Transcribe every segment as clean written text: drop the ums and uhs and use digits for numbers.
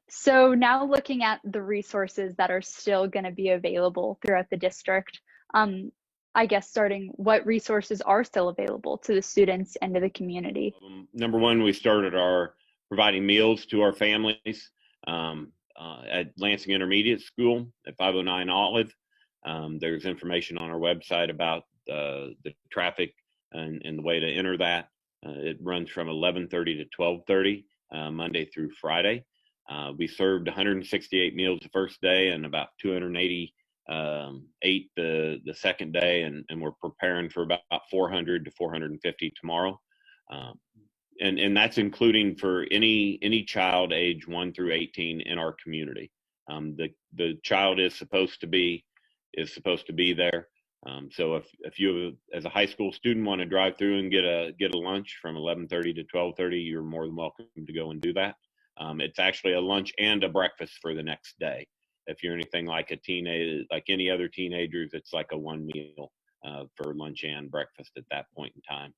So now looking at the resources that are still going to be available throughout the district, I guess starting, what resources are still available to the students and to the community? Number one, we started providing meals to our families at Lansing Intermediate School at 509 Olive. There's information on our website about the traffic and the way to enter that. It runs from 11:30 to 12:30 Monday through Friday. We served 168 meals the first day and about 288 the second day, and we're preparing for about 400 to 450 tomorrow. And that's including for any child age 1 through 18 in our community. The child is supposed to be there. So if you as a high school student want to drive through and get a lunch from 11:30 to 12:30, you're more than welcome to go and do that. It's actually a lunch and a breakfast for the next day. If you're anything like like any other teenagers, it's like a one meal for lunch and breakfast at that point in time.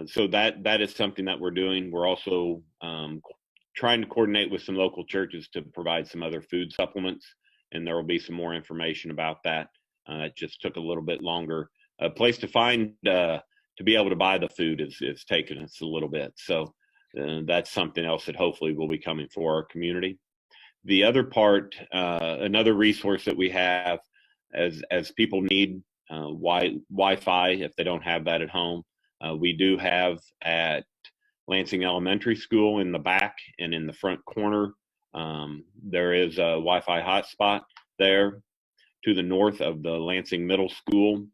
So that is something that we're doing. We're also trying to coordinate with some local churches to provide some other food supplements, and there will be some more information about that. It just took a little bit longer. A place to find to be able to buy the food is taking us a little bit. So that's something else that hopefully will be coming for our community. The other part, another resource that we have as people need Wi-Fi if they don't have that at home. We do have at Lansing Elementary School in the back and in the front corner. There is a Wi-Fi hotspot there to the north of the Lansing Middle School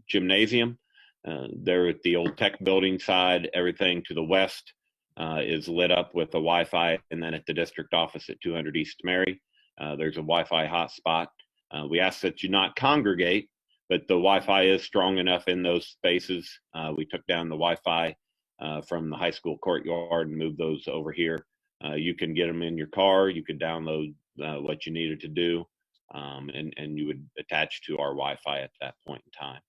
gymnasium. There at the old tech building side, everything to the west is lit up with the Wi-Fi, and then at the district office at 200 East Mary, there's a Wi-Fi hotspot. We ask that you not congregate, but the Wi-Fi is strong enough in those spaces. We took down the Wi-Fi from the high school courtyard and moved those over here. You can get them in your car. You could download what you needed to do, and you would attach to our Wi-Fi at that point in time.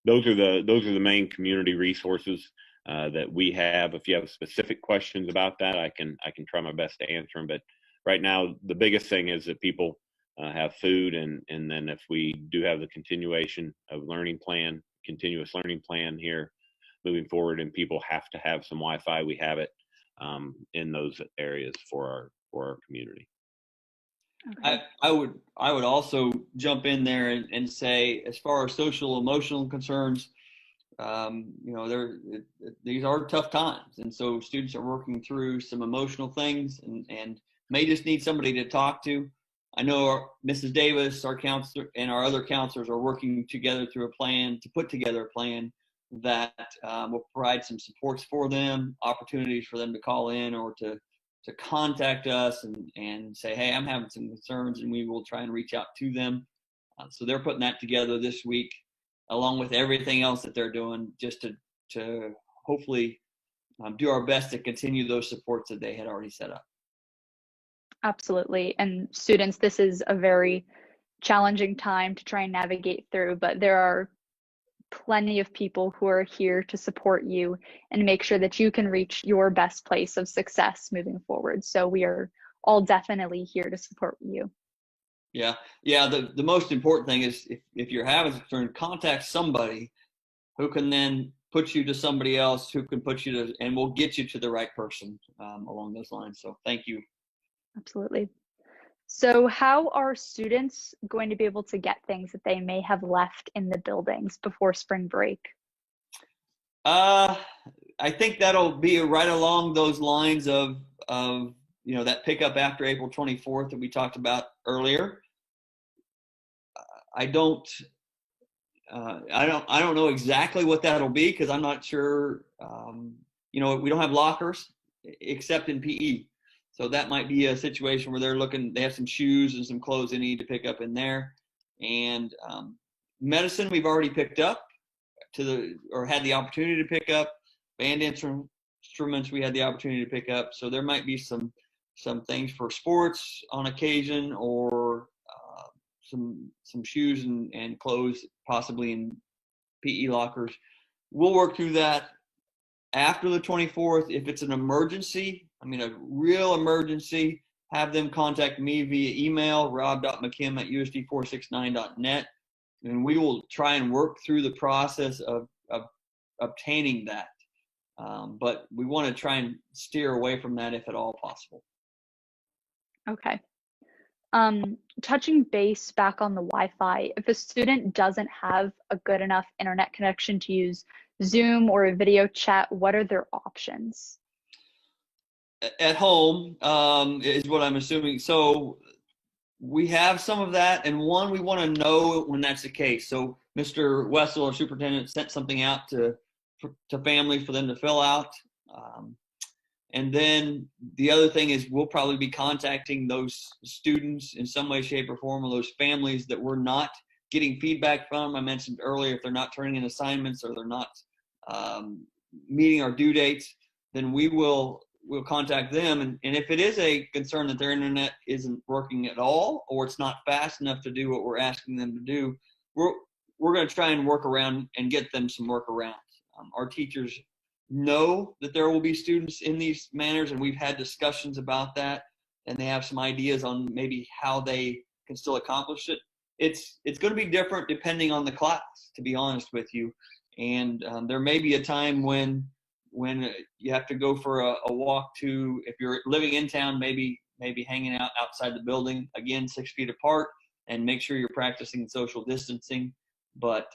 Those are the main community resources that we have. If you have specific questions about that, I can try my best to answer them. But right now, the biggest thing is that people have food, and then if we do have the continuation of continuous learning plan here moving forward, and people have to have some Wi-Fi, we have it in those areas for our community. Okay. I would also jump in there and say, as far as social emotional concerns, these are tough times, and so students are working through some emotional things and may just need somebody to talk to. I know Mrs. Davis, our counselor, and our other counselors are working together to put together a plan that will provide some supports for them, opportunities for them to call in or to contact us and say, hey, I'm having some concerns, and we will try and reach out to them. So they're putting that together this week, along with everything else that they're doing, just to hopefully do our best to continue those supports that they had already set up. Absolutely. And students, this is a very challenging time to try and navigate through, but there are plenty of people who are here to support you and make sure that you can reach your best place of success moving forward. So we are all definitely here to support you. Yeah. The most important thing is if you're having a concern, contact somebody who can then put you to somebody else who can put you to, and we'll get you to the right person along those lines. So thank you. Absolutely. So how are students going to be able to get things that they may have left in the buildings before spring break? I think that'll be right along those lines of that pickup after April 24th that we talked about earlier. I don't know exactly what that'll be, because I'm not sure. We don't have lockers except in PE. So that might be a situation where they have some shoes and some clothes they need to pick up in there. And medicine we've already picked up or had the opportunity to pick up. Band instruments we had the opportunity to pick up. So there might be some things for sports on occasion, or some shoes and clothes possibly in PE lockers. We'll work through that after the 24th. If it's an emergency, I mean, a real emergency, have them contact me via email, rob.mckim@usd469.net, and we will try and work through the process of obtaining that. But we want to try and steer away from that if at all possible. Okay. Touching base back on the Wi-Fi, if a student doesn't have a good enough internet connection to use Zoom or a video chat, what are their options? At home is what I'm assuming. So we have some of that, and one, we want to know when that's the case. So Mr. Wessel, our superintendent, sent something out to families for them to fill out. And then the other thing is we'll probably be contacting those students in some way, shape, or form, or those families that we're not getting feedback from. I mentioned earlier, if they're not turning in assignments or they're not meeting our due dates, then we'll contact them. And if it is a concern that their internet isn't working at all, or it's not fast enough to do what we're asking them to do, we're going to try and work around and get them some workarounds. Our teachers know that there will be students in these manners, and we've had discussions about that, and they have some ideas on maybe how they can still accomplish it. It's going to be different depending on the class, to be honest with you. And there may be a time when you have to go for a walk to, if you're living in town, maybe hanging out outside the building, again, 6 feet apart, and make sure you're practicing social distancing. But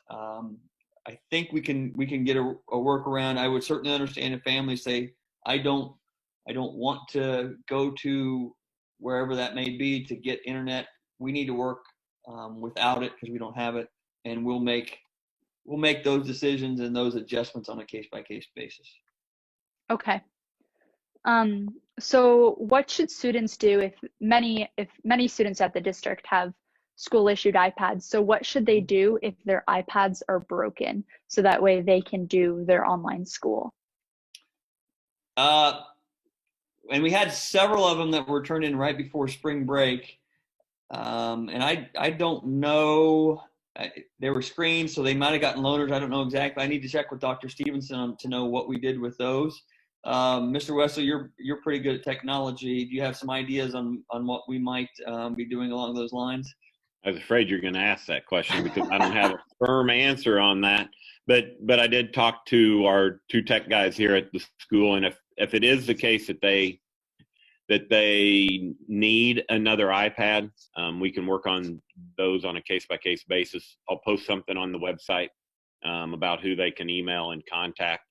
I think we can get a workaround. I would certainly understand if families say, I don't want to go to wherever that may be to get internet. We need to work without it because we don't have it, and we'll make those decisions and those adjustments on a case-by-case basis. Okay. So what should students do if many students at the district have school-issued iPads? So what should they do if their iPads are broken, so that way they can do their online school? And we had several of them that were turned in right before spring break. And I don't know. There were screens, so they might have gotten loaners. I don't know exactly. I need to check with Dr. Stevenson to know what we did with those. Mr. Wessel, you're pretty good at technology. Do you have some ideas on what we might be doing along those lines? I was afraid you're going to ask that question because I don't have a firm answer on that. But I did talk to our 2 tech guys here at the school, and if it is the case that they need another iPad, we can work on those on a case-by-case basis. I'll post something on the website about who they can email and contact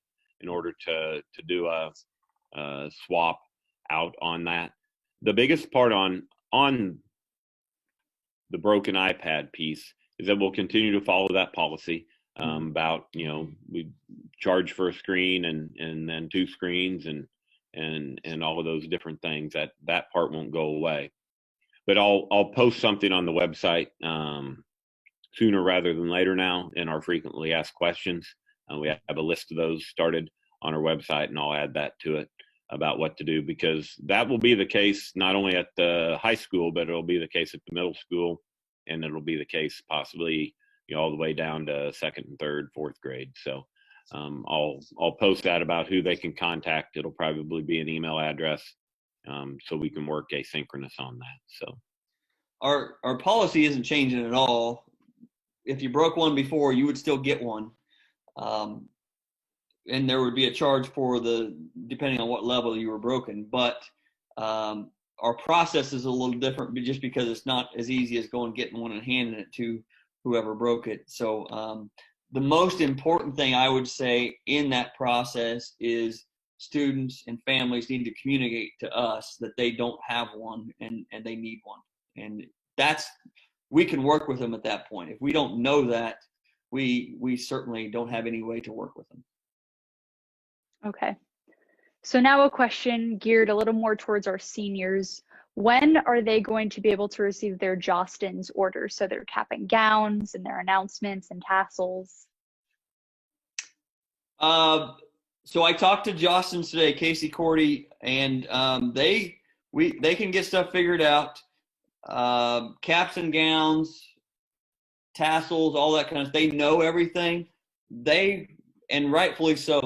in order to do a swap out on that. The biggest part on the broken iPad piece is that we'll continue to follow that policy about, we charge for a screen and then 2 screens and all of those different things. That part won't go away. But I'll post something on the website sooner rather than later now in our frequently asked questions. We have a list of those started on our website, and I'll add that to it about what to do, because that will be the case not only at the high school, but it'll be the case at the middle school, and it'll be the case possibly all the way down to 2nd and 3rd, 4th grade. So I'll post that about who they can contact. It'll probably be an email address, so we can work asynchronous on that. So our policy isn't changing at all. If you broke one before, you would still get one. And there would be a charge for depending on what level you were broken. But our process is a little different just because it's not as easy as getting one and handing it to whoever broke it. So the most important thing I would say in that process is students and families need to communicate to us that they don't have one and they need one. And we can work with them at that point. If we don't know that, we certainly don't have any way to work with them. Okay. So now a question geared a little more towards our seniors. When are they going to be able to receive their Jostens orders? So their cap and gowns and their announcements and tassels. So I talked to Jostens today, Casey Cordy, and they can get stuff figured out. Caps and gowns, tassels, all that kind of stuff. They know everything. And rightfully so.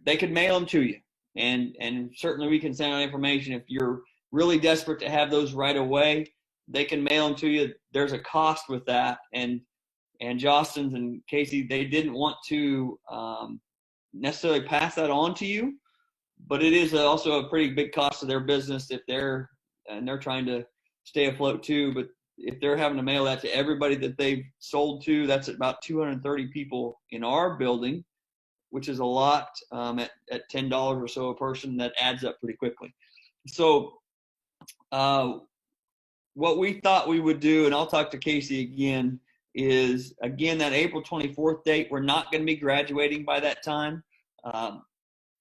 They could mail them to you. and certainly we can send out information. If you're really desperate to have those right away, they can mail them to you. There's a cost with that, and Jostens and Casey, they didn't want to necessarily pass that on to you, but it is also a pretty big cost to their business if they're trying to stay afloat too. But if they're having to mail that to everybody that they've sold to, that's about 230 people in our building, which is a lot. At $10 or so a person, that adds up pretty quickly. So what we thought we would do, and I'll talk to Casey again, is again that April 24th date. We're not going to be graduating by that time.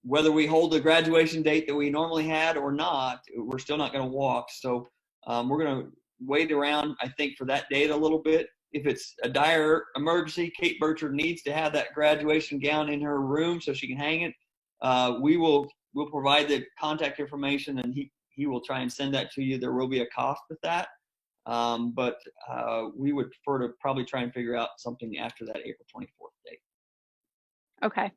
Whether we hold the graduation date that we normally had or not, we're still not going to walk. So we're going to wait around, I think, for that date a little bit. If it's a dire emergency, Kate Burchard needs to have that graduation gown in her room so she can hang it. We'll provide the contact information, and he will try and send that to you. There will be a cost with that. But we would prefer to probably try and figure out something after that April 24th date. Okay.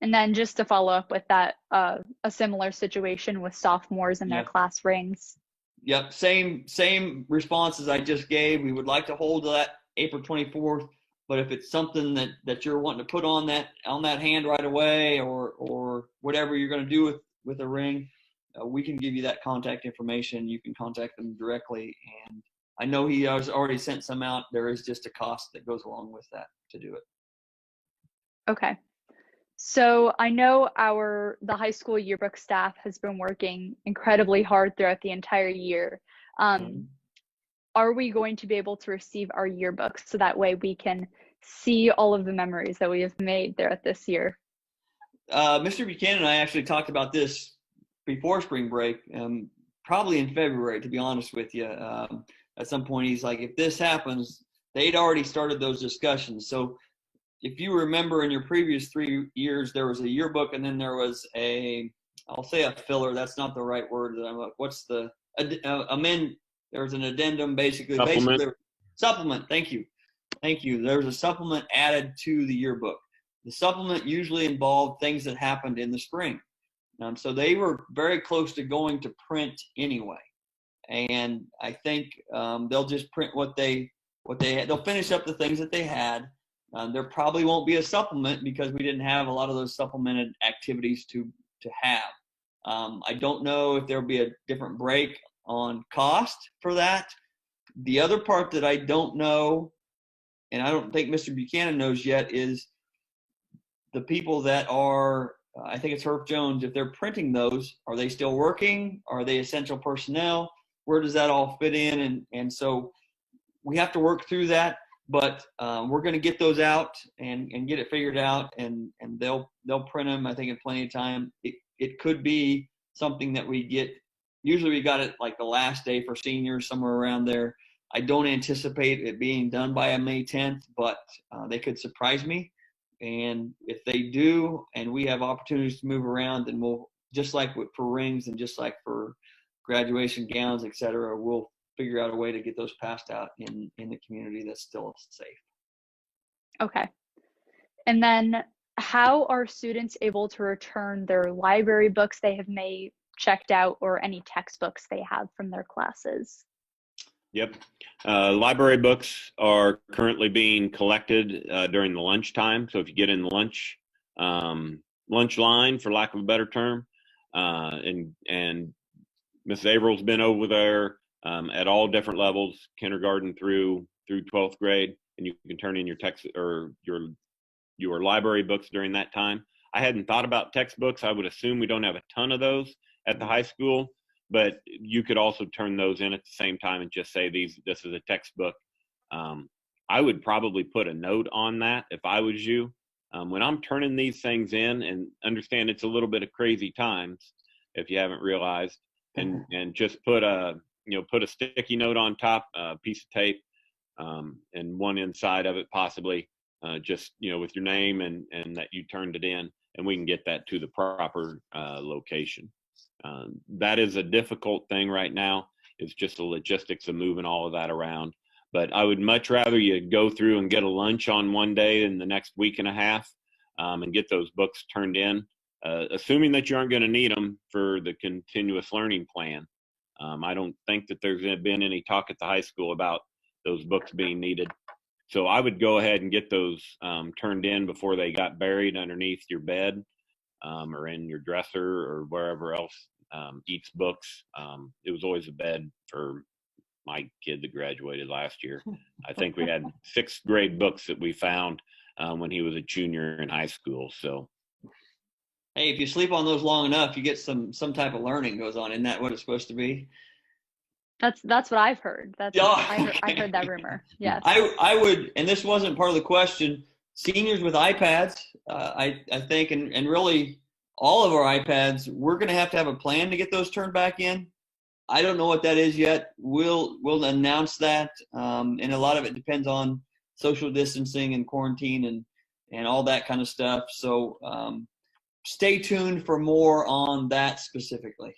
And then just to follow up with that, a similar situation with sophomores and their class rings. Yep. Same response as I just gave. We would like to hold that April 24th, but if it's something that you're wanting to put on that hand right away, or whatever you're going to do with a ring, we can give you that contact information. You can contact them directly, and I know he has already sent some out. There is just a cost that goes along with that to do it. Okay. So I know the high school yearbook staff has been working incredibly hard throughout the entire year. Are we going to be able to receive our yearbooks so that way we can see all of the memories that we have made throughout this year? Mr. Buchanan and I actually talked about this before spring break, probably in February, to be honest with you. At some point, he's like, if this happens, they'd already started those discussions. So if you remember in your previous 3 years, there was a yearbook, and then there was I'll say a filler. That's not the right word. What's the amend? There was an addendum, basically. Supplement. Thank you. There was a supplement added to the yearbook. The supplement usually involved things that happened in the spring. So they were very close to going to print anyway. And I think they'll just print what they had. They'll finish up the things that they had. There probably won't be a supplement because we didn't have a lot of those supplemented activities to have. I don't know if there'll be a different break on cost for that. The other part that I don't know, and I don't think Mr. Buchanan knows yet, is the people that are, I think it's Herb Jones, if they're printing those, are they still working? Are they essential personnel? Where does that all fit in? And so we have to work through that, but we're going to get those out and get it figured out, and they'll print them, I think, in plenty of time. It could be something that we get. Usually we got it like the last day for seniors, somewhere around there. I don't anticipate it being done by May 10th, but they could surprise me. And if they do, and we have opportunities to move around, then we'll, just like for rings and just like for graduation gowns, et cetera, we'll figure out a way to get those passed out in the community that's still safe. Okay. And then how are students able to return their library books they have made, checked out, or any textbooks they have from their classes? Yep. Library books are currently being collected during the lunchtime. So if you get in the lunch line, for lack of a better term, and Mrs. Averill's been over there at all different levels, kindergarten through 12th grade, and you can turn in your text or your library books during that time. I hadn't thought about textbooks. I would assume we don't have a ton of those at the high school, but you could also turn those in at the same time and just say this is a textbook. I would probably put a note on that if I was you. When I'm turning these things in, and understand it's a little bit of crazy times if you haven't realized, and just put a sticky note on top, a piece of tape, and one inside of it possibly, just with your name and that you turned it in, and we can get that to the proper location. That is a difficult thing right now. It's just the logistics of moving all of that around. But I would much rather you go through and get a lunch on one day in the next week and a half, and get those books turned in, assuming that you aren't going to need them for the continuous learning plan. I don't think that there's been any talk at the high school about those books being needed. So I would go ahead and get those turned in before they got buried underneath your bed or in your dresser or wherever else eats books. It was always a bed for my kid that graduated last year. I think we had 6th grade books that we found when he was a junior in high school. So, hey, if you sleep on those long enough, you get some type of learning goes on. Isn't that what it's supposed to be? That's what I've heard. I heard that rumor. Yes. I would, and this wasn't part of the question. Seniors with iPads, I think, and really all of our iPads, we're going to have a plan to get those turned back in. I don't know what that is yet. We'll announce that, and a lot of it depends on social distancing and quarantine and all that kind of stuff. So stay tuned for more on that specifically.